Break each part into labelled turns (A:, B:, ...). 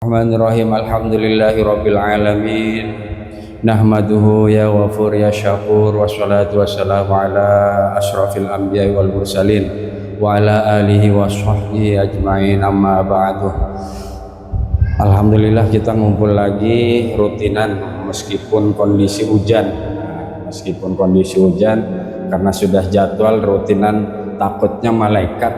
A: Bismillahirrahmanirrahim. Alhamdulillahirabbil alamin. Nahmaduhu ya ghafur ya syakur, wassalatu wassalamu ala asyrafil anbiya'i wal mursalin wa ala alihi wa sahbihi ajmain, amma ba'du. Alhamdulillah kita ngumpul lagi rutinan meskipun kondisi hujan. Meskipun kondisi hujan, karena sudah jadwal rutinan, takutnya malaikat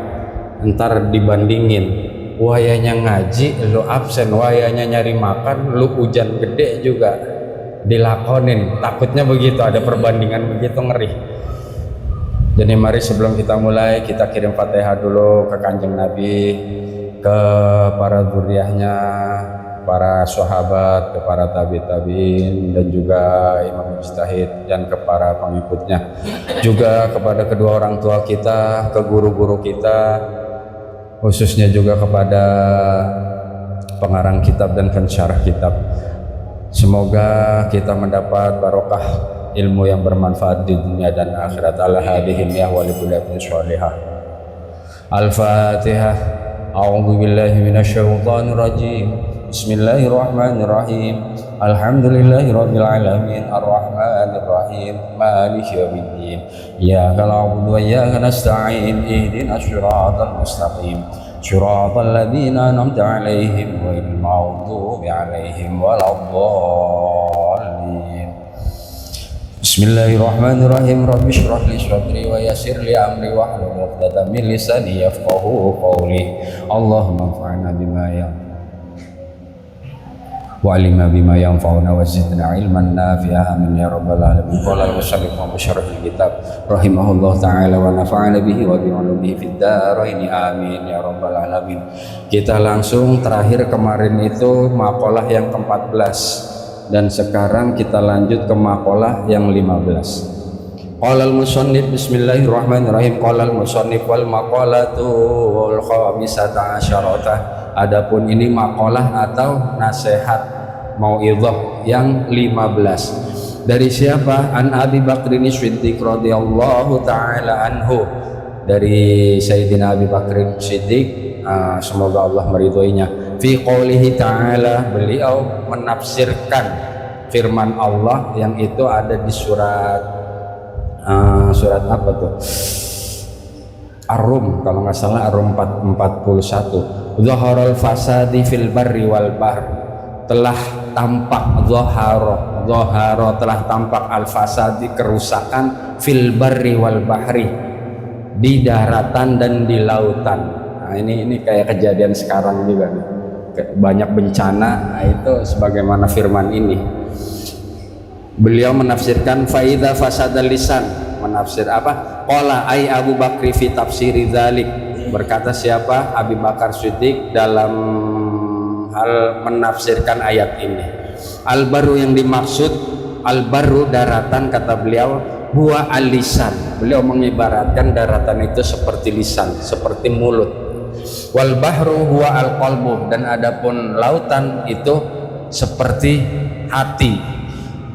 A: ntar dibandingin, wayanya ngaji lu absen, wayanya nyari makan lu hujan gede juga dilakonin, takutnya begitu, ada perbandingan begitu, ngeri. Jadi mari sebelum kita mulai, kita kirim Fatihah dulu ke Kanjeng Nabi, ke para dzurriahnya, para sahabat, ke para tabi'in dan juga imam mujtahid, dan ke para pengikutnya, juga kepada kedua orang tua kita, ke guru-guru kita, khususnya juga kepada pengarang kitab dan pensyarah kitab. Semoga kita mendapat barokah ilmu yang bermanfaat di dunia dan akhirat. Ala hadhihi niyah wa likulli sholihah. Al-Fatihah. A'udzu billahi minasyaitonir rajim. Bismillahirrahmanirrahim. Alhamdulillahirabbil alamin, arrahmanir rahim, maliki yaumiddin. Iyyaka na'budu wa iyyaka nasta'in. Ihdinas siratal mustaqim. Shiratal ladzina an'amta 'alaihim ghairil maghdubi 'alaihim waladdallin. Bismillahirrahmanirrahim. Rabbi shrah li sadri wa yassir li amri wahlul 'uqdatam min lisani yafqahu qawli. Allahumma anfa'na bima wa'allimna bima yanfa'una wa zidna ilman nafi'a, amin ya rabbal alamin. Qala al-musannif wa musharrihul kitab rahimahullah ta'ala wa nafa'ana bihi wa bi ulumihi fid dharain, amin ya rabbal alamin. Kita langsung terakhir kemarin itu maqalah yang ke-14, dan sekarang kita lanjut ke maqalah yang 15. Qala al-musannif, bismillahirrahmanirrahim. Qala al-musannif wal maqalatu wal khamisata asyarata. Adapun ini maqalah atau nasihat mau'izah yang 15. Dari siapa? An Abi Bakrin Siddiq radhiyallahu taala anhu. Dari Sayyidina Abi Bakrin Siddiq, semoga Allah meridhoinya. Fi qoulihi ta'ala, beliau menafsirkan firman Allah yang itu ada di surat apa tuh? Ar-Rum, kalau nggak salah Ar-Rum 41. Zaharal fasadi fil barri wal bahr. Telah tampak zahara telah tampak al fasadi, kerusakan, fil barri wal bahri, di daratan dan di lautan. Nah, ini kayak kejadian sekarang juga nih. Banyak bencana, nah itu sebagaimana firman ini. Beliau menafsirkan faida fasadal lisan. Menafsir apa? Qala ai Abu Bakri fi tafsiri dzalik. Berkata siapa? Abi Bakar Siddiq dalam hal menafsirkan ayat ini. Al-barru yang dimaksud, al-barru daratan, kata beliau, huwa al-lisan. Beliau mengibaratkan daratan itu seperti lisan, seperti mulut. Wal bahru huwa al-qalbu, dan adapun lautan itu seperti hati.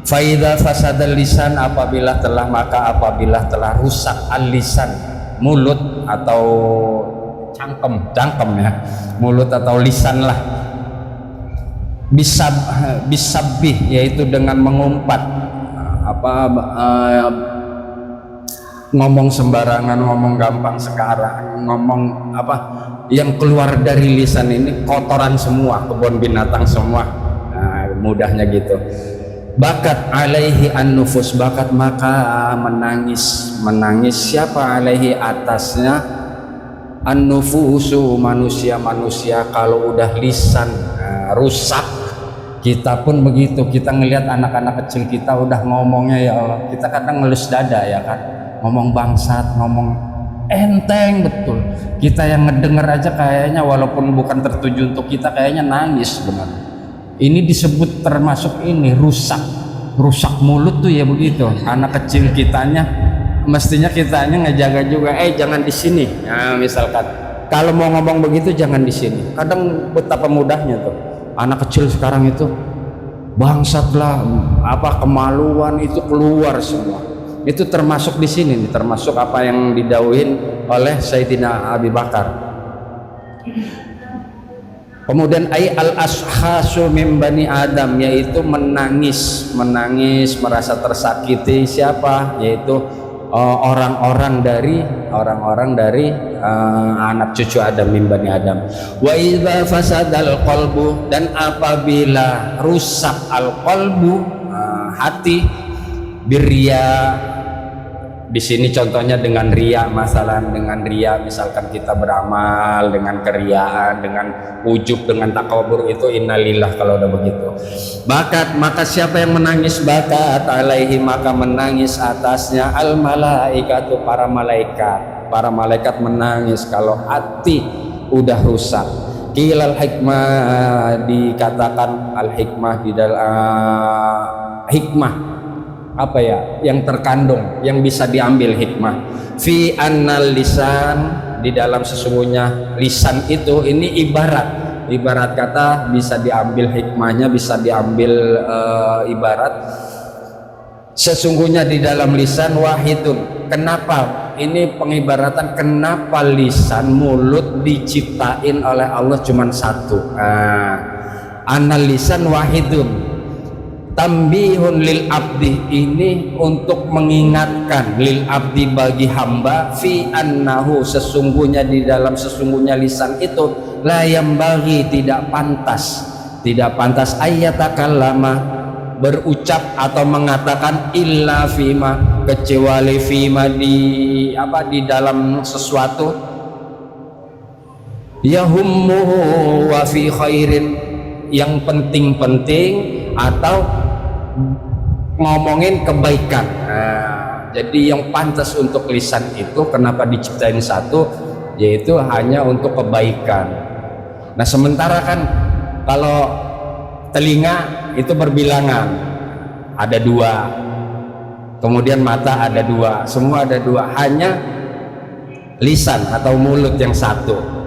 A: Faidha fasadal lisan, apabila telah rusak al-lisan, mulut atau cangkem ya, mulut atau lisan lah, bisabih, yaitu dengan mengumpat, ngomong sembarangan, ngomong gampang sekarang, ngomong apa yang keluar dari lisan ini kotoran semua, kebun binatang semua, nah, mudahnya gitu. Bakat alaihi an-nufus, bakat maka menangis siapa? Alaihi atasnya, an-nufusu manusia kalau udah lisan rusak. Kita pun begitu, kita ngelihat anak-anak kecil kita udah ngomongnya, ya Allah, kita kadang ngelus dada ya kan, ngomong bangsat, ngomong enteng betul. Kita yang ngedenger aja kayaknya walaupun bukan tertuju untuk kita, kayaknya nangis benar. Ini disebut termasuk ini rusak mulut tuh ya begitu. Anak kecil kitanya mestinya kitanya ngejaga juga, jangan di sini. Nah, misalkan kalau mau ngomong begitu jangan di sini. Kadang betapa mudahnya tuh anak kecil sekarang itu, bangsat lah, apa kemaluan itu keluar semua. Itu termasuk di sini nih, termasuk apa yang didhawuhin oleh Sayyidina Abi Bakar. Kemudian ay al ashasu min bani Adam, yaitu menangis merasa tersakiti siapa, yaitu orang-orang dari anak cucu Adam, min bani Adam. Wa idza fasadal qalbu, dan apabila rusak al qalbu, hati, birria, di sini contohnya dengan ria, dengan ria misalkan kita beramal dengan keriaan, dengan ujub, dengan takabur, itu innalillah kalau udah begitu. Bakat, maka siapa yang menangis, bakat alaihi, maka menangis atasnya al malaikatu, para malaikat menangis kalau hati udah rusak. Qilal hikmah, dikatakan al hikmah di dalam hikmah apa ya, yang terkandung, yang bisa diambil hikmah fi annal lisan, di dalam sesungguhnya lisan itu, ini ibarat kata bisa diambil hikmahnya, bisa diambil ibarat sesungguhnya di dalam lisan wahidun. Kenapa ini pengibaratan, kenapa lisan, mulut diciptain oleh Allah cuman satu? Annal lisan wahidun tambihun lil abdi, ini untuk mengingatkan lil abdi, bagi hamba, fi annahu, sesungguhnya di dalam sesungguhnya lisan itu, la yambaghi, tidak pantas ayyatakallama, berucap atau mengatakan, illa fima, kecuali fima, di dalam sesuatu, yahummuhu wa fi khairin, yang penting-penting atau ngomongin kebaikan. Jadi yang pantas untuk lisan itu, kenapa diciptain satu, yaitu hanya untuk kebaikan. Nah sementara kan kalau telinga itu berbilangan, ada dua, kemudian mata ada dua, semua ada dua, hanya lisan atau mulut yang satu.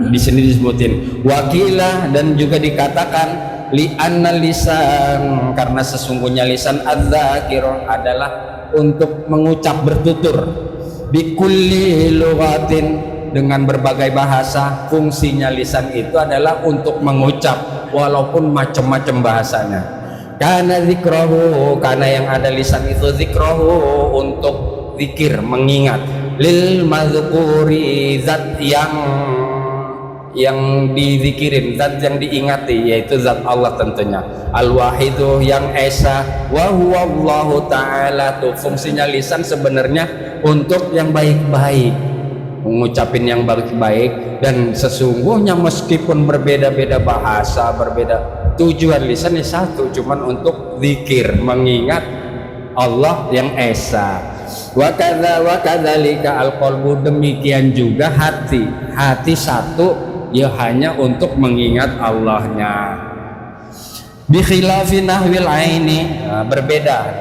A: Di sini disebutin wakilah, dan juga dikatakan li'anna lisan, karena sesungguhnya lisan adzakir adalah untuk mengucap, bertutur, bikulli lughatin, dengan berbagai bahasa. Fungsinya lisan itu adalah untuk mengucap walaupun macam-macam bahasanya. Karena zikrahu, karena yang ada lisan itu zikrahu, untuk zikir, mengingat, lil mazkuri, zat yang dizikirin, zat yang diingati, yaitu zat Allah tentunya, al-wahidu, yang esa, wa huwa Allahu ta'ala. Tuh fungsinya lisan sebenarnya untuk yang baik-baik, mengucapin yang baik-baik. Dan sesungguhnya meskipun berbeda-beda bahasa, berbeda tujuan, lisan ini satu, cuman untuk zikir, mengingat Allah yang esa. Wa kadzalika al-qalbu, demikian juga hati satu, ya hanya untuk mengingat Allahnya. Bi khilafi nahwil aini, berbeda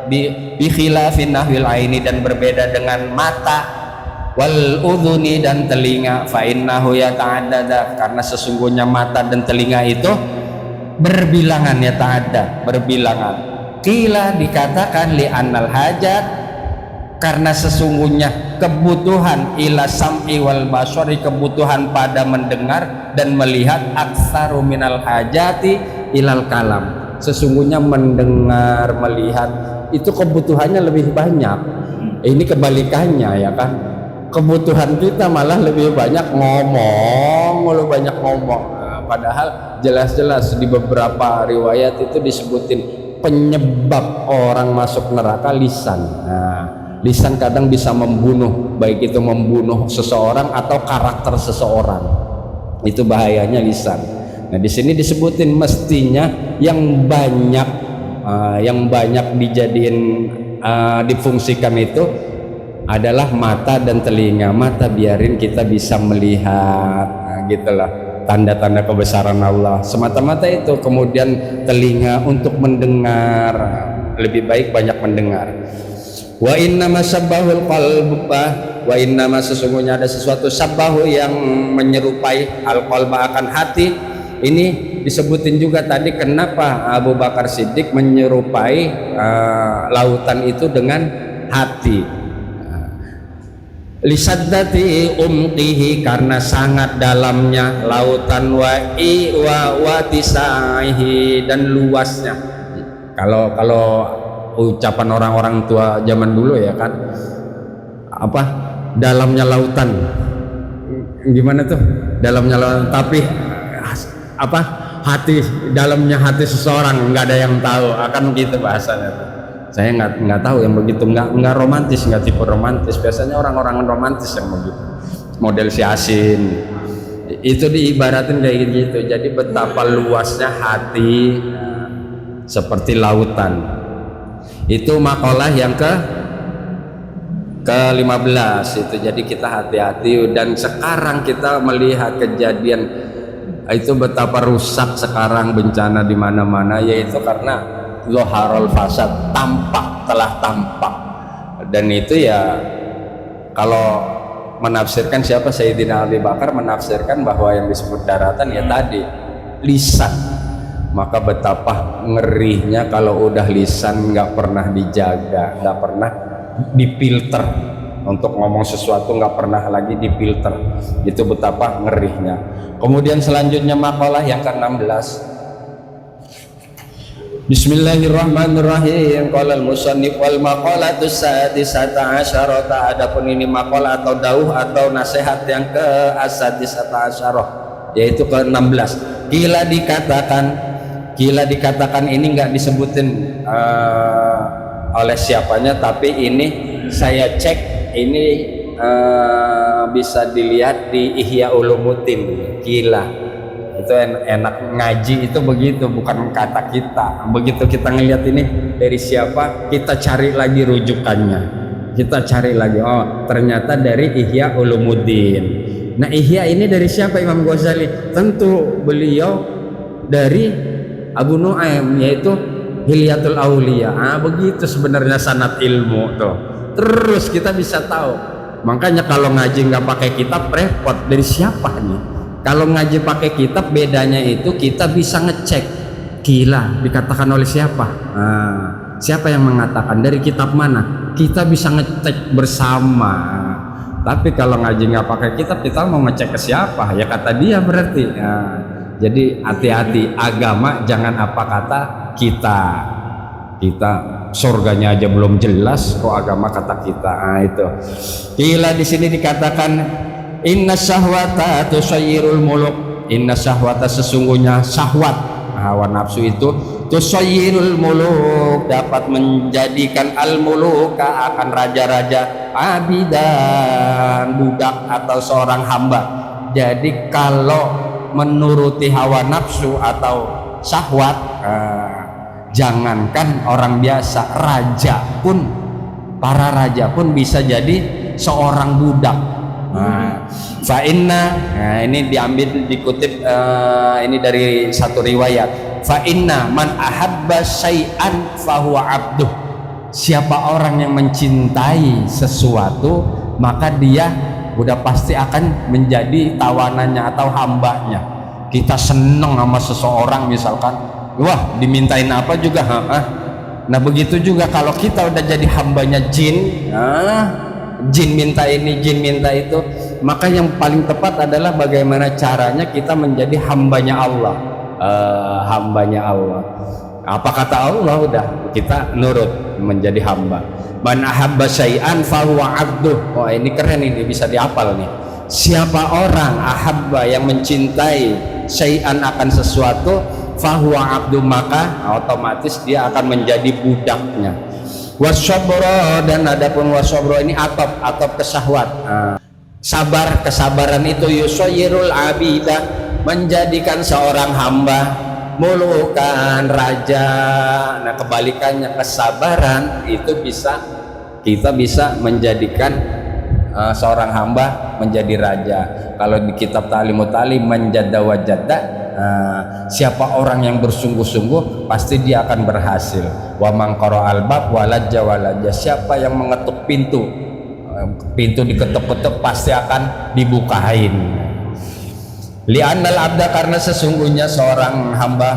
A: bi khilafi nahwil aini, dan berbeda dengan mata, wal udhuni, dan telinga. Fa innahu yata'addada, karena sesungguhnya mata dan telinga itu berbilangan, berbilangan. Qila, dikatakan li annal hajat, karena sesungguhnya kebutuhan ila sam'i wal basari, kebutuhan pada mendengar dan melihat, aktsaru minal hajati ilal kalam, sesungguhnya mendengar, melihat itu kebutuhannya lebih banyak. Ini kebalikannya, ya kan, kebutuhan kita malah lebih banyak ngomong. Padahal jelas-jelas di beberapa riwayat itu disebutin penyebab orang masuk neraka lisan. Lisan kadang bisa membunuh, baik itu membunuh seseorang atau karakter seseorang. Itu bahayanya lisan. Nah di sini disebutin mestinya yang banyak dijadiin, difungsikan itu adalah mata dan telinga. Mata biarin kita bisa melihat, gitulah, tanda-tanda kebesaran Allah semata-mata itu. Kemudian telinga untuk mendengar, lebih baik banyak mendengar. Wa innama sabbahul qalba, wa innama, sesungguhnya ada sesuatu sabbahu yang menyerupai al-qalba, akan hati. Ini disebutin juga tadi kenapa Abu Bakar Siddiq menyerupai lautan itu dengan hati. lisaddati umqihi, karena sangat dalamnya lautan, wa tisaihi, dan luasnya. Kalau ucapan orang-orang tua zaman dulu ya kan, apa, dalamnya lautan, gimana tuh, dalamnya lautan, tapi apa, hati, dalamnya hati seseorang nggak ada yang tahu, akan gitu bahasanya tuh. Saya nggak tahu yang begitu, nggak romantis, nggak tipe romantis. Biasanya orang-orang romantis yang begitu, model si Asin itu diibaratin kayak gitu. Jadi betapa luasnya hati, seperti lautan. Itu makalah yang ke-15 itu. Jadi kita hati-hati, dan sekarang kita melihat kejadian itu betapa rusak sekarang, bencana di mana-mana, yaitu karena zoharul fasad, telah tampak. Dan itu ya, kalau menafsirkan siapa, Sayyidina Abi Bakar menafsirkan bahwa yang disebut daratan ya tadi lisan. Maka betapa ngerinya kalau udah lisan nggak pernah dijaga, nggak pernah difilter, untuk ngomong sesuatu nggak pernah lagi difilter, itu betapa ngerinya. Kemudian selanjutnya makalah yang ke-16. Bismillahirrahmanirrahim. Qala al-musannif wal maqalatu sadisata asyarata. Adapun ini maqalah atau dauh atau nasihat yang ke-sadisata asyarah, yaitu ke-16. Kila dikatakan ini enggak disebutin oleh siapanya, tapi ini saya cek, ini bisa dilihat di Ihya Ulumuddin. Kila itu enak ngaji itu begitu, bukan kata kita. Begitu kita ngelihat ini dari siapa, kita cari lagi rujukannya, kita cari lagi, oh ternyata dari Ihya Ulumuddin. Nah, Ihya ini dari siapa? Imam Ghazali. Tentu beliau dari Abu Nuaim, yaitu Hilyatul Aulia. Begitu sebenarnya sanad ilmu tuh. Terus kita bisa tahu. Makanya kalau ngaji nggak pakai kitab repot, dari siapa nih? Kalau ngaji pakai kitab bedanya itu kita bisa ngecek, gila dikatakan oleh siapa, siapa yang mengatakan, dari kitab mana, kita bisa ngecek bersama. Tapi kalau ngaji nggak pakai kitab, kita mau ngecek ke siapa, ya kata dia berarti. Jadi hati-hati, agama jangan apa kata kita surganya aja belum jelas kok agama kata kita. Itu gila. Di sini dikatakan inna syahwata tusayyirul muluk. Inna syahwata, sesungguhnya syahwat, hawa nafsu itu, tusayyirul muluk, dapat menjadikan al muluka, akan raja-raja, abidan, budak atau seorang hamba. Jadi kalau menuruti hawa nafsu atau syahwat, jangankan orang biasa, raja pun, para raja pun bisa jadi seorang budak. Ini diambil, dikutip ini dari satu riwayat. Fa inna man ahabba syai'an fahuwa abduh. Siapa orang yang mencintai sesuatu, maka dia udah pasti akan menjadi tawanannya atau hambanya. Kita seneng sama seseorang misalkan, wah dimintain apa juga, nah begitu juga kalau kita udah jadi hambanya jin, jin minta ini, jin minta itu, maka yang paling tepat adalah bagaimana caranya kita menjadi hambanya Allah. Hambanya Allah, apa kata Allah, udah kita nurut menjadi hamba. Man ahabba syai'an fahuwa abduh. Wah ini keren, ini bisa dihafal nih. Siapa orang ahabba, yang mencintai syai'an, akan sesuatu, fahuwa abduh, maka otomatis dia akan menjadi budaknya. Wasobro, dan adapun wasobro ini atop kesahwat. Sabar, kesabaran itu yusoyirul abidah, menjadikan seorang hamba mulukan, raja. Nah kebalikannya, kesabaran itu kita bisa menjadikan seorang hamba menjadi raja. Kalau di kitab Ta'limut Ta'lim, manjadda wajadda, siapa orang yang bersungguh-sungguh pasti dia akan berhasil. Wa man qara'al bab walajja walajja, siapa yang mengetuk pintu diketuk-ketuk pasti akan dibukain. Li'annal abda, karena sesungguhnya seorang hamba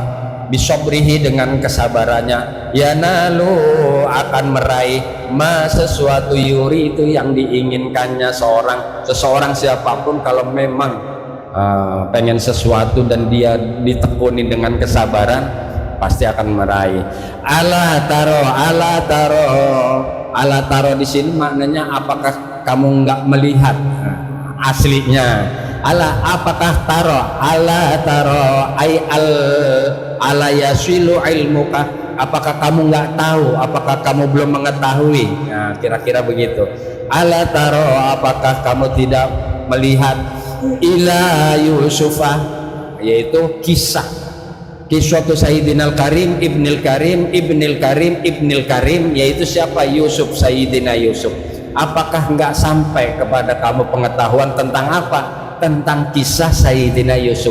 A: bisobrihi dengan kesabarannya, yanalu akan meraih ma sesuatu yuri itu yang diinginkannya seseorang siapapun. Kalau memang pengen sesuatu dan dia ditekuni dengan kesabaran, pasti akan meraih. Ala taro di sini maknanya apakah kamu nggak melihat? Aslinya apakah taro ay ala yasilu ilmuka, apakah kamu nggak tahu, apakah kamu belum mengetahui? Nah, kira-kira begitu. Ala taro, apakah kamu tidak melihat ila Yusufah, yaitu kisah Sayyidina Al-Karim Ibnil Karim, yaitu siapa? Yusuf, Sayyidina Yusuf. Apakah nggak sampai kepada kamu pengetahuan tentang apa? Tentang kisah Sayyidina Yusuf.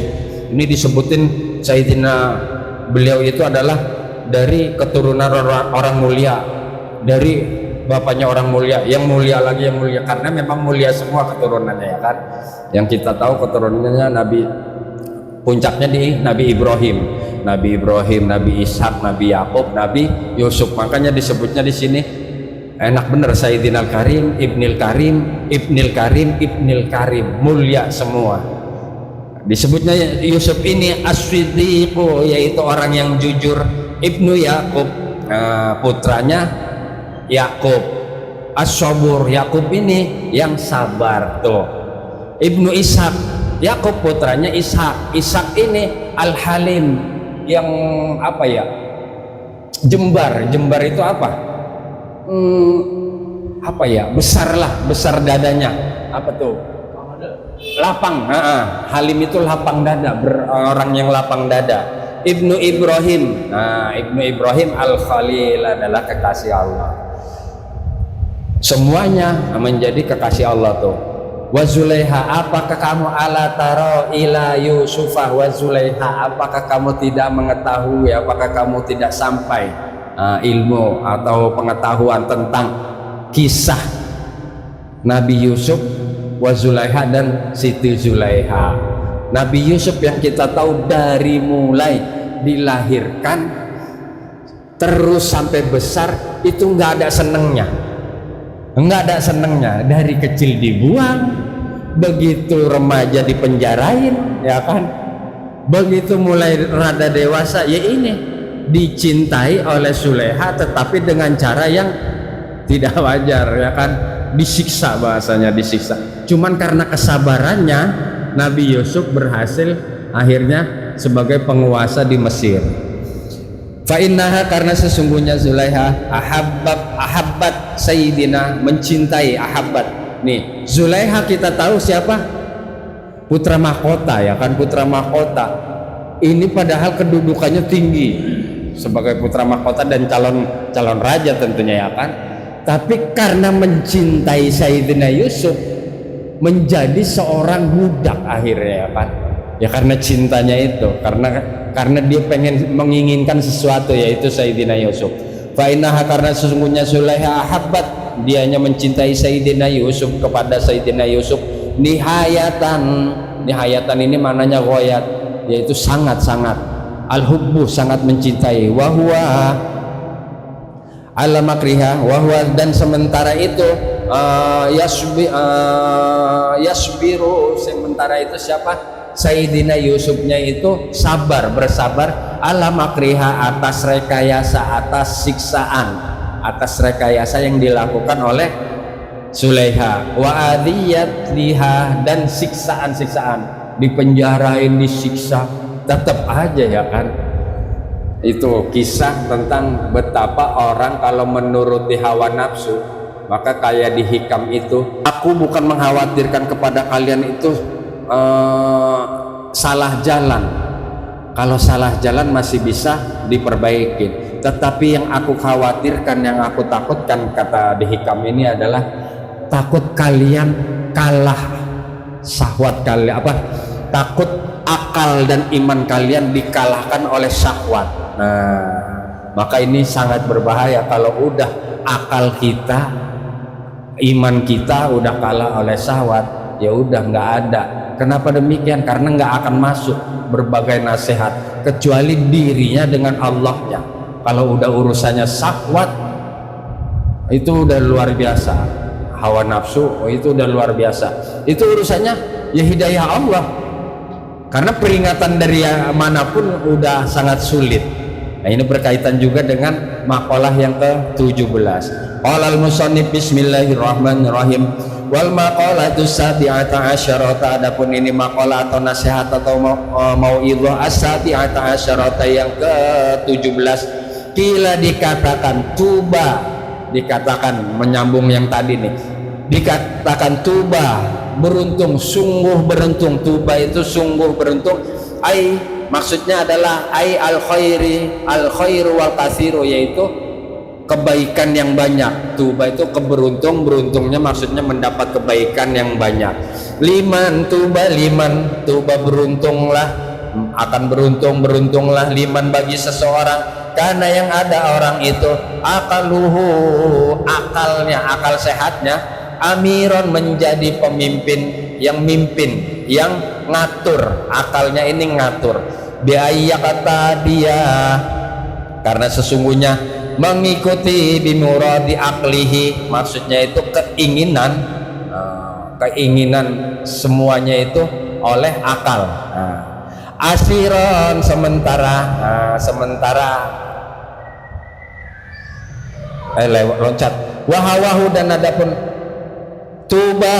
A: Ini disebutin Sayyidina, beliau itu adalah dari keturunan orang mulia, dari bapaknya orang mulia, yang mulia lagi yang mulia, karena memang mulia semua keturunannya, ya kan. Yang kita tahu keturunannya Nabi, puncaknya di Nabi Ibrahim, Nabi Ishak, Nabi Yakub, Nabi Yusuf. Makanya disebutnya di sini enak bener, Sayyidina Al-Karim Ibnil Karim, mulia semua. Disebutnya Yusuf ini as-siddiqu, yaitu orang yang jujur. Ibnu Yakub, putranya Yakub. As-sabur, Yakub ini yang sabar tuh. Ibnu Ishak, Yakub putranya Ishak. Ishak ini Al-Halim, yang apa ya? Jembar itu apa? Apa ya? Besar dadanya. Apa tuh? Lapang. Halim itu lapang dada, orang yang lapang dada. Ibnu Ibrahim, Ibnu Ibrahim Al-Khalil adalah kekasih Allah. Semuanya menjadi kekasih Allah tuh. Wa Zulaiha, apakah kamu ala taro ila Yusufah wa Zulaiha, apakah kamu tidak mengetahui, apakah kamu tidak sampai ilmu atau pengetahuan tentang kisah Nabi Yusuf wa Zulaiha dan Siti Zulaiha. Nabi Yusuf yang kita tahu dari mulai dilahirkan terus sampai besar itu nggak ada senengnya, dari kecil dibuang, begitu remaja dipenjarain, ya kan, begitu mulai rada dewasa, ya ini dicintai oleh Zulaiha, tetapi dengan cara yang tidak wajar, ya kan, disiksa, bahasanya disiksa. Cuman karena kesabarannya Nabi Yusuf berhasil akhirnya sebagai penguasa di Mesir. Fa innaha, karena sesungguhnya Zulaiha ahabbat Sayyidina, mencintai, ahabbat. Nih, Zulaiha kita tahu siapa? Putra mahkota, ya kan, putra mahkota. Ini padahal kedudukannya tinggi sebagai putra mahkota dan calon raja tentunya, ya kan. Tapi karena mencintai Sayyidina Yusuf menjadi seorang budak akhirnya, ya kan. Ya karena cintanya itu, karena dia menginginkan sesuatu, yaitu Sayyidina Yusuf. Fa innaha, karena sesungguhnya Zulaiha ahabbat, dianya mencintai Sayyidina Yusuf, kepada Sayyidina Yusuf nihayatan ini maknanya ghayat, yaitu sangat-sangat, al-hubbu, sangat mencintai, wa huwa ala makriha, wa huwa, dan sementara itu yasbiru, sementara itu siapa? Sayyidina Yusufnya itu bersabar ala makriha, atas rekayasa, atas siksaan, atas rekayasa yang dilakukan oleh Zulaiha, wa adiyat liha, dan siksaan, dipenjarain, disiksa, tetap aja, ya kan. Itu kisah tentang betapa orang kalau menuruti hawa nafsu, maka kayak di hikam itu, aku bukan mengkhawatirkan kepada kalian itu salah jalan. Kalau salah jalan masih bisa diperbaiki, tetapi yang aku khawatirkan, yang aku takutkan, kata di hikam ini adalah takut kalian kalah syahwat kalian, takut akal dan iman kalian dikalahkan oleh syahwat. Nah, maka ini sangat berbahaya kalau udah akal kita, iman kita udah kalah oleh syahwat, ya udah nggak ada Kenapa demikian? Karena nggak akan masuk berbagai nasihat kecuali dirinya dengan Allahnya. Kalau udah urusannya syahwat, itu udah luar biasa. Hawa nafsu, itu udah luar biasa. Itu urusannya ya hidayah Allah. Karena peringatan dari manapun udah sangat sulit. Nah, ini berkaitan juga dengan makalah yang ke-17. Qala al-musannif bismillahirrahmanirrahim. Wal maqalatu sabi'ata asyarata, adapun ini makalah atau nasihat atau mau'idhah as-sabi'ata asyarata yang ke-17. Kila dikatakan tuba, dikatakan menyambung yang tadi nih, dikatakan tuba, beruntung, sungguh beruntung. Tuba itu sungguh beruntung, ai maksudnya adalah ai al khairu wal kathiru, yaitu kebaikan yang banyak. Tuba itu beruntungnya maksudnya mendapat kebaikan yang banyak. Liman tuba beruntunglah, akan beruntunglah liman bagi seseorang, karena yang ada orang itu akaluhu, akalnya, akal sehatnya, amiron, menjadi pemimpin, yang mimpin, yang ngatur, akalnya ini ngatur. Biaya kata dia, karena sesungguhnya mengikuti bimuradi aklihi, maksudnya itu keinginan semuanya itu oleh akal. Asiron, sementara loncat. Wahawahu, dan adapun tuba,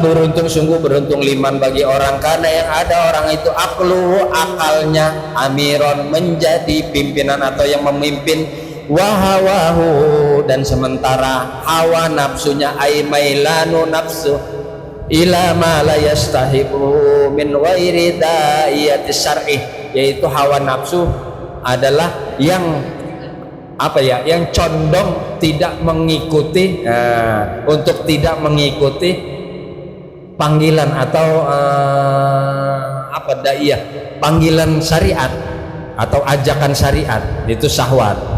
A: beruntung, sungguh beruntung liman bagi orang, karena yang ada orang itu aklu, akalnya, amiron, menjadi pimpinan atau yang memimpin. Wahawahu, dan sementara hawa nafsunya, aimailanu nafsu ila ma la yastahibu min ghairi da'iyati syar'i, yaitu hawa nafsu adalah yang yang condong tidak mengikuti, untuk tidak mengikuti panggilan atau panggilan syariat atau ajakan syariat, itu syahwat.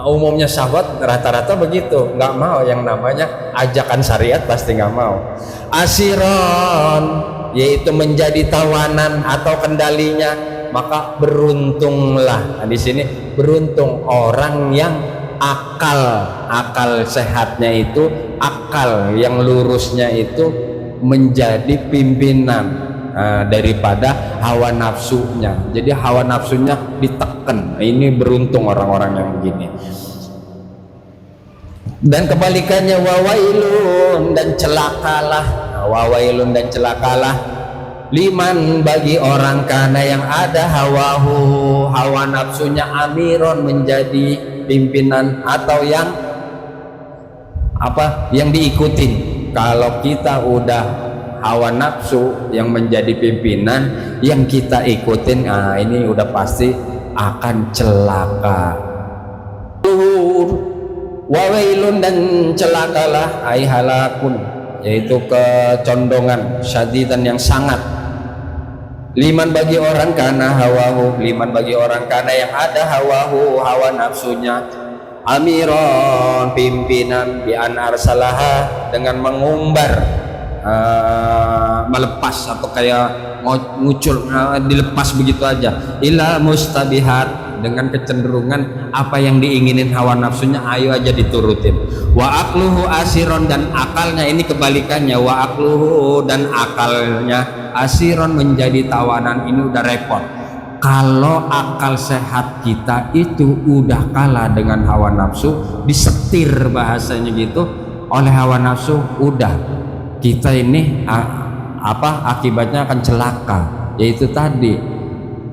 A: Umumnya syahwat rata-rata begitu, nggak mau yang namanya ajakan syariat, pasti nggak mau. Asiron, yaitu menjadi tawanan atau kendalinya, maka beruntunglah. Nah, di sini beruntung orang yang akal sehatnya itu, akal yang lurusnya itu menjadi pimpinan daripada hawa nafsunya. Jadi hawa nafsunya ditekan. Ini beruntung orang-orang yang begini. Dan kebalikannya wawailun, dan celakalah. Wawailun, dan celakalah liman bagi orang, karena yang ada hawa nafsunya, amiron, menjadi pimpinan atau yang diikutin. Kalau kita udah hawa nafsu yang menjadi pimpinan, yang kita ikutin, ini udah pasti akan celaka. Wawailun, dan celakalah, ai halakun, yaitu kecondongan syadidan yang sangat, liman bagi orang karena hawahu, liman bagi orang karena yang ada hawahu, hawa nafsunya, amiron, pimpinan, bi an arsalaha, dengan mengumbar, melepas atau kayak ngucul, dilepas begitu aja, ila mustabihat, dengan kecenderungan apa yang diinginin hawa nafsunya, ayo aja diturutin. Wa akluhu asiron, dan akalnya ini kebalikannya, wa akluhu, dan akalnya asiron, menjadi tawanan. Ini udah repot. Kalau akal sehat kita itu udah kalah dengan hawa nafsu, disetir bahasanya gitu oleh hawa nafsu, udah kita ini akibatnya akan celaka. Yaitu tadi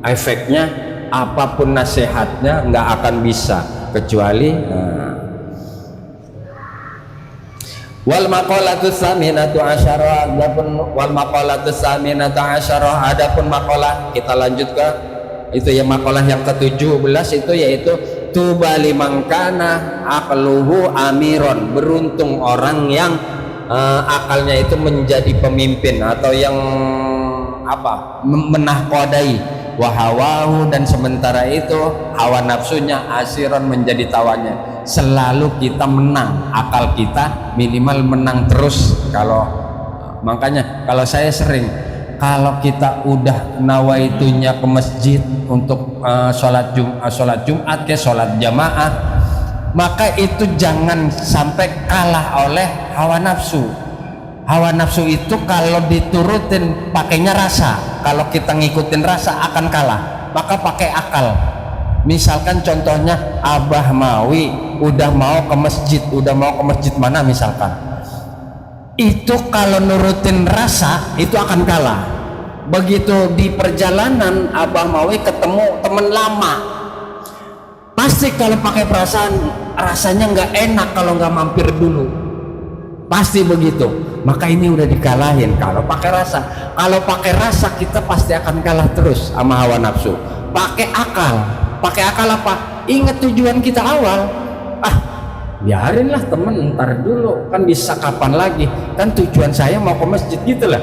A: efeknya, apapun nasihatnya nggak akan bisa, kecuali wal maqalatu saminatu asyarah, adapun maqalah, kita lanjut ke itu ya, maqalah yang ke-17 itu yaitu tuba liman kana aqluhu amiron, beruntung orang yang akalnya itu menjadi pemimpin atau yang menahkodai. Wahawahu, dan sementara itu hawa nafsunya asiron, menjadi tawannya. Selalu kita menang, akal kita minimal menang terus. Makanya kalau saya sering kalau kita udah nawaitunya ke masjid untuk sholat Jumat ke sholat jamaah, maka itu jangan sampai kalah oleh hawa nafsu. Hawa nafsu itu kalau diturutin pakainya rasa, kalau kita ngikutin rasa akan kalah, maka pakai akal. Misalkan contohnya Abah Mawi udah mau ke masjid mana misalkan, itu kalau nurutin rasa itu akan kalah. Begitu di perjalanan Abah Mawi ketemu teman lama, pasti kalau pakai perasaan rasanya nggak enak kalau nggak mampir dulu, pasti begitu. Maka ini udah dikalahin kalau pakai rasa. Kalau pakai rasa kita pasti akan kalah terus sama hawa nafsu. Pakai akal apa? Ingat tujuan kita awal. Biarinlah temen, ntar dulu, kan bisa kapan lagi, kan tujuan saya mau ke masjid gitu lah.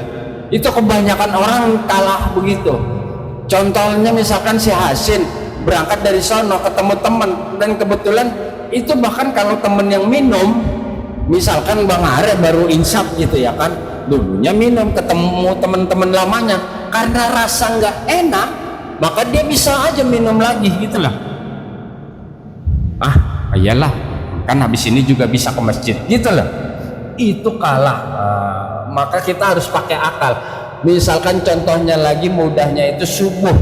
A: Itu kebanyakan orang kalah begitu. Contohnya misalkan si Hasin berangkat dari sono ketemu temen, dan kebetulan itu bahkan kalau temen yang minum, misalkan Bang Are baru insaf gitu ya kan, dulunya minum, ketemu teman-teman lamanya, karena rasa nggak enak maka dia bisa aja minum lagi gitu lah. Iyalah, kan habis ini juga bisa ke masjid gitu lah. Itu kalah. Maka kita harus pakai akal. Misalkan contohnya lagi mudahnya itu subuh,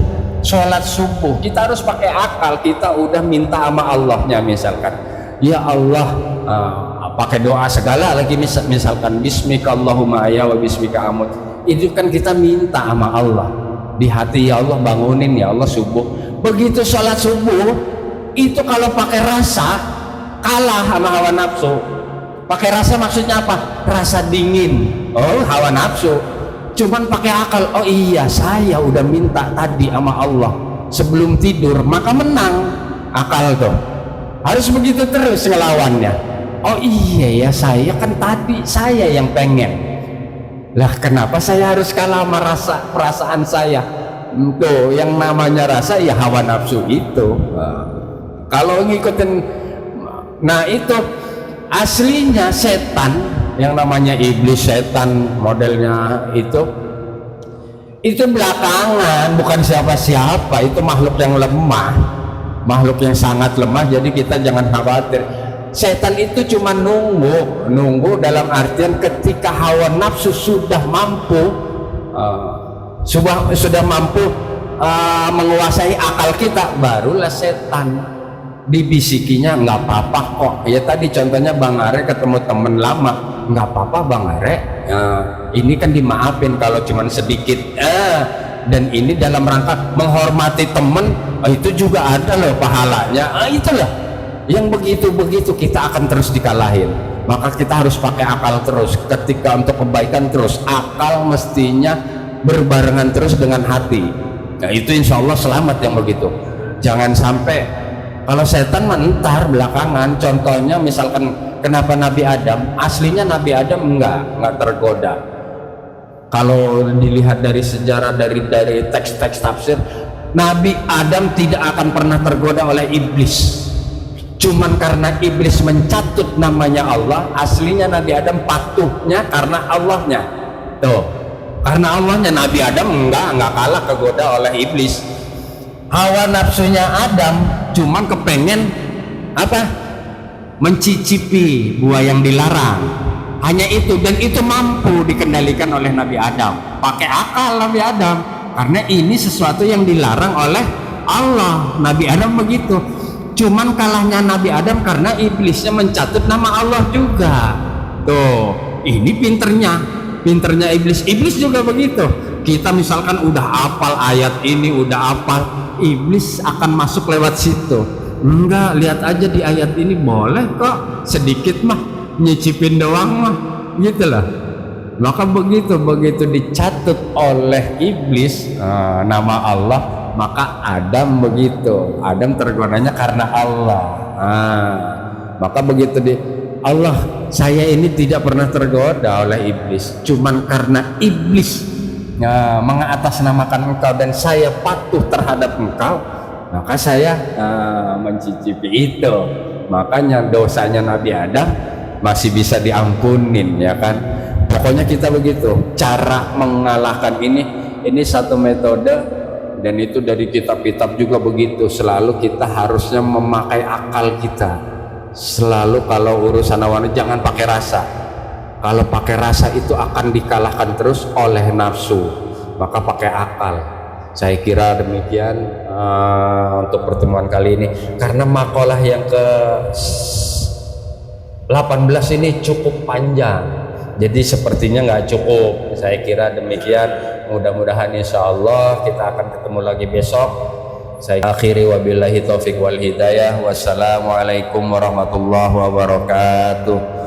A: sholat subuh, kita harus pakai akal. Kita udah minta sama Allahnya, misalkan ya Allah, pakai doa segala lagi, misalkan bismika Allahumma ya wa bismika amut, itu kan kita minta sama Allah di hati, ya Allah bangunin ya Allah subuh. Begitu sholat subuh itu kalau pakai rasa kalah sama hawa nafsu. Pakai rasa maksudnya apa? Rasa dingin, hawa nafsu. Cuman pakai akal, oh iya saya udah minta tadi sama Allah sebelum tidur, maka menang akal tuh. Harus begitu terus ngelawannya. Oh iya ya, saya kan tadi saya yang pengen lah, kenapa saya harus kalah sama perasaan saya? Tuh yang namanya rasa ya hawa nafsu itu. Kalau ngikutin, nah itu aslinya setan, yang namanya iblis, setan modelnya itu belakangan, bukan siapa-siapa, itu makhluk yang lemah, makhluk yang sangat lemah. Jadi kita jangan khawatir. Setan itu cuma nunggu dalam artian ketika hawa nafsu sudah mampu menguasai akal kita, barulah setan dibisikinya nggak apa-apa kok. Ya tadi contohnya Bang Are ketemu temen lama, nggak apa-apa Bang Are, ini kan dimaafin kalau cuman sedikit, dan ini dalam rangka menghormati temen, itu juga ada loh pahalanya. Itulah yang begitu kita akan terus dikalahin. Maka kita harus pakai akal terus ketika untuk kebaikan, terus akal mestinya berbarengan terus dengan hati. Nah itu insya Allah selamat yang begitu. Jangan sampai, kalau setan mentar belakangan. Contohnya misalkan kenapa Nabi Adam, aslinya Nabi Adam enggak tergoda. Kalau dilihat dari sejarah, dari teks-teks tafsir, Nabi Adam tidak akan pernah tergoda oleh iblis. Cuman karena iblis mencatut namanya Allah, aslinya Nabi Adam patuhnya karena Allahnya. Tuh, karena Allahnya Nabi Adam enggak kalah kegoda oleh iblis. Hawa nafsunya Adam cuman kepengen apa? Mencicipi buah yang dilarang. Hanya itu, dan itu mampu dikendalikan oleh Nabi Adam. Pakai akal Nabi Adam, karena ini sesuatu yang dilarang oleh Allah. Nabi Adam begitu. Cuman kalahnya Nabi Adam karena iblisnya mencatut nama Allah juga. Tuh, ini pinternya iblis juga begitu. Kita misalkan udah hafal ayat ini, udah hafal, iblis akan masuk lewat situ. Enggak, lihat aja di ayat ini boleh kok, sedikit mah, nyicipin doang mah, gitulah. Maka begitu dicatut oleh iblis nama Allah, maka Adam begitu. Adam tergodanya karena Allah. Maka begitu Allah, saya ini tidak pernah tergoda oleh iblis, cuman karena iblis mengatasnamakan engkau dan saya patuh terhadap engkau, maka saya mencicipi itu. Makanya dosanya Nabi Adam masih bisa diampunin, ya kan. Pokoknya kita begitu cara mengalahkan ini. Ini satu metode, dan itu dari kitab-kitab juga begitu. Selalu kita harusnya memakai akal kita. Selalu kalau urusan awan jangan pakai rasa. Kalau pakai rasa itu akan dikalahkan terus oleh nafsu, maka pakai akal. Saya kira demikian untuk pertemuan kali ini, karena makalah yang ke 18 ini cukup panjang, jadi sepertinya nggak cukup. Saya kira demikian. Mudah-mudahan insya Allah kita akan ketemu lagi besok. Saya akhiri wabillahi taufiq wal hidayah. Wassalamualaikum warahmatullahi wabarakatuh.